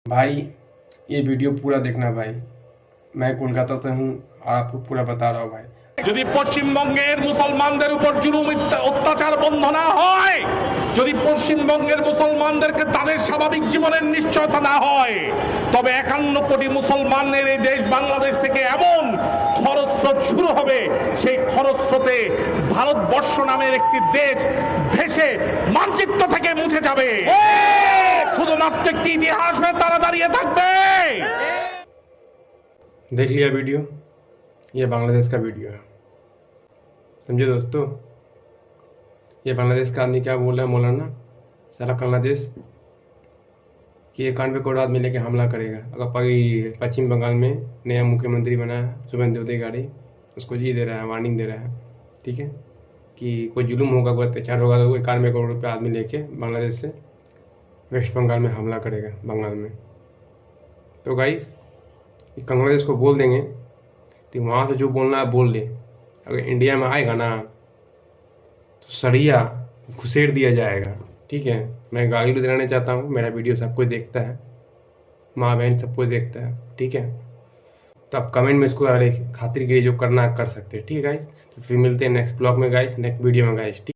भाई ये वीडियो पूरा देखना भाई। मैं कोलकाता से हूँ और आपको पूरा बता रहा हूँ भाई। যদি পশ্চিমবঙ্গের মুসলমানদের উপর জুলুম অত্যাচার বন্ধ না হয়, যদি পশ্চিমবঙ্গের মুসলমানদেরকে তাদের স্বাভাবিক জীবনের নিশ্চয়তা না হয়, তবে 51 কোটি মুসলমানের এই দেশ বাংলাদেশ থেকে এমন খরস্রোত শুরু হবে, সেই খরস্রোতে ভারতবর্ষ নামের একটি দেশ ভেসে মানচিত্র থেকে মুছে যাবে। শুধুমাত্র একটি ইতিহাস হয়ে তারা দাঁড়িয়ে থাকবে। देख लिया वीडियो, ये बांग्लादेश का वीडियो है, समझे दोस्तों। ये बांग्लादेश का आदमी क्या बोल रहा है, मौलाना सारा बांग्लादेश कि एक कांड पे कोई आदमी लेके हमला करेगा। अगर पश्चिम बंगाल में नया मुख्यमंत्री बना है शुभेंदु अधिकारी, उसको जी दे रहा है, वार्निंग दे रहा है, ठीक है, कि कोई जुल्म होगा, कोई अत्याचार होगा तो 91 करोड़ रुपये आदमी लेके बांग्लादेश से वेस्ट बंगाल में हमला करेगा बंगाल में। तो गाइस बांग्लादेश को बोल देंगे तो वहाँ से जो बोलना है बोल ले। अगर इंडिया में आएगा ना तो सरिया घुसेड़ दिया जाएगा, ठीक है। मैं गाली भी दिलाना चाहता हूँ, मेरा वीडियो सब कोई देखता है, माँ बहन सब कोई देखता है, ठीक है। तो आप कमेंट में इसको अरे खातिरगिरी जो करना कर सकते हैं, ठीक है गाइस। तो फिर मिलते हैं नेक्स्ट ब्लॉग में गाइस, नेक्स्ट वीडियो में गाइस।